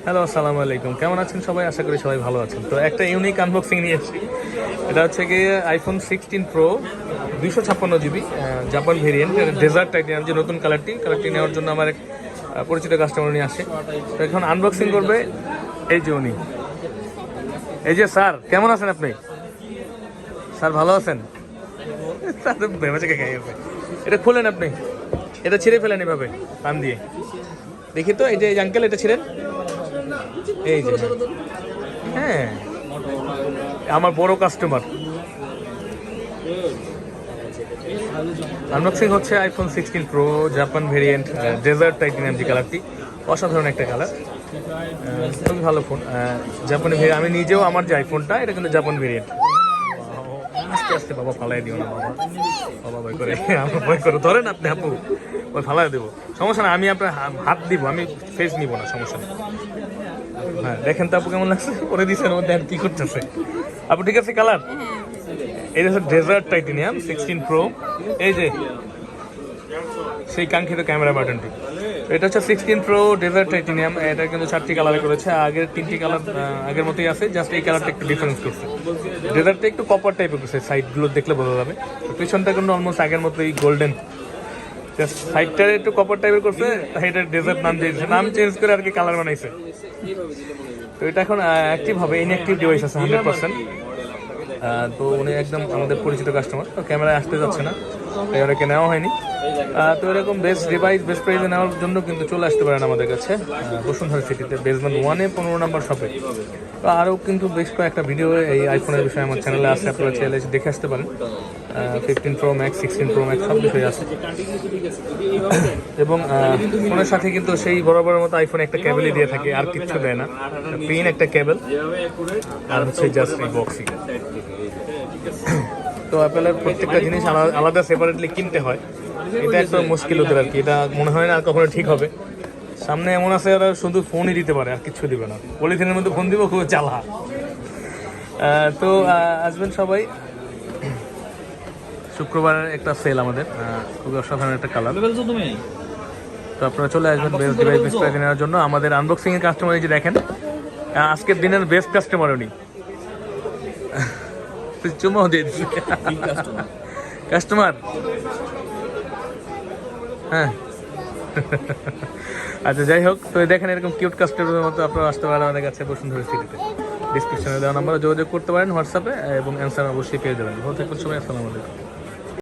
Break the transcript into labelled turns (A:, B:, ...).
A: Hello, আসসালামু আলাইকুম। কেমন আছেন সবাই? আশা করি সবাই ভালো আছেন। তো একটা ইউনিক আনবক্সিং নিয়ে এসেছি। এটা হচ্ছে গিয়ে iPhone 16 pro 256 GB Japan variant dessert titanium, যে নতুন কালারটি নেওয়ার জন্য আমার এক পরিচিত কাস্টমার নিয়ে আসে। তো এখন আনবক্সিং করবে এই যে উনি। এই যে স্যার, কেমন আছেন আপনি? স্যার ভালো আছেন? স্যার ভেবে থেকে খাই হবে। এটা খুলেন আপনি, এটা ছিঁড়ে ফেলেন এভাবে পান দিয়ে। দেখি তো, এই যে আঙ্কেল এটা ছিঁড়েন। এই যে, হ্যাঁ, আমার বড় কাস্টমার। আনবক্সিং হচ্ছে iPhone 16 pro Japan variant dessert titanium, যে কালারটি অসাধারণ একটা কালার, খুবই ভালো ফোন। জাপানি ভেরিয়েন্ট, আমি নিজেও আমার যে আইফোনটা এটা কিন্তু জাপান ভেরিয়েন্ট। আস্তে আস্তে বাবা, ফালাই দিও না বাবা, বাবা ভয় করে, আমার ভয় করে। ধরেন আপনি আপু, ওই ফালাই দেবো, সমস্যা না, আমি আপনার হাত দিব, আমি ফেস নিব না, সমস্যা নেই। হ্যাঁ, দেখেন তো আপু কেমন লাগছে, করে দিয়েছেন ওর, দেখেন কি করতেছে আপু। ঠিক আছে কালার, এই হচ্ছে ডেজার্ট টাইটেনিয়াম 16 প্রো। এই যে সেই কাঙ্ক্ষিত ক্যামেরা বাটনটি, এটা হচ্ছে 16 প্রো ডেজার্ট টাইটেনিয়াম। এটা কিন্তু 4টি কালারে করেছে, আগের 3টি কালার আগের মতোই আছে, জাস্ট এই কালারটা একটু ডিফারেন্স করছে। ডেজার্টটা একটু কপার টাইপের করছে, সাইডগুলো দেখলে বোঝা যাবে। পিছনটা কিন্তু অলমোস্ট আগের মতোই গোল্ডেন, জাস্ট সাইডটা একটু কপার টাইপের করছে, এটা ডেজার্ট নাম দিয়েছে, নাম চেঞ্জ করে আর কি কালার বানাইছে। তো এটা এখন অ্যাক্টিভ হবে, ইনঅ্যাক্টিভ ডিভাইস আছে 100%। তো উনি একদম আমাদের পরিচিত কাস্টমার, তো ক্যামেরায় আসতে যাচ্ছে না, তাই ওনাকে নেওয়া হয়নি। তো এরকম বেস্ট ডিভাইস বেস্ট প্রাইসে নেওয়ার জন্য কিন্তু চলে আসতে পারেন আমাদের কাছে বসুন্ধরা সিটিতে, বেসমেন্ট 1-এ 15 নম্বর শপে। তো আরও কিন্তু বেশ কয়েকটা ভিডিও এই আইফোনের বিষয়ে আমার চ্যানেলে আছে, আপনারা চাইলে দেখে আসতে পারেন। 15 প্রো ম্যাক্স, 16 প্রো ম্যাক্স সব বিষয় আছে। এবং ফোনের সাথে কিন্তু সেই বরাবরের মতো আইফোনে একটা কেবলই দিয়ে থাকে, আর কিচ্ছু দেয় না, পিন একটা কেবল, আর হচ্ছে জাস্ট এই বক্সিং। তো অ্যাপেলের প্রত্যেকটা জিনিস আলাদা সেপারেটলি কিনতে হয়, এটা একটা মুশকিল ওদের আর কি। এটা মনে হয় না আর কখনো ঠিক হবে। সামনে এমন আছে, ওরা শুধু ফোনই দিতে পারে, আর কিচ্ছু দিবে না, পলিথিনের মধ্যে ফোন দিব, খুব চালা। তো আসবেন সবাই, শুক্রবারের একটা সেল আমাদের, খুবই অসাধারণ একটা কালার। তো আপনারা চলে আসবেন বেস্ট ডিভাইস বেস্ট প্রাইস নেওয়ার জন্য। আমাদের আনবক্সিং এর কাস্টমার এই যে দেখেন, আজকের দিনের বেস্ট কাস্টমার উনি। চুমাও দিয়ে দিচ্ছে কাস্টমার। হ্যাঁ, আচ্ছা যাই হোক, তো দেখেন এরকম কিউট কাস্টমারের মতো আপনারা আসতে পারেন আমাদের কাছে বসুন্ধরা সিটিতে। ডিসক্রিপশনে দেওয়া নাম্বারে যোগাযোগ করতে পারেন হোয়াটসঅ্যাপে, এবং অ্যান্সার অবশ্যই পেয়ে যাবেন। ভালো থাকবেন সবাই, আসসালামু আলাইকুম।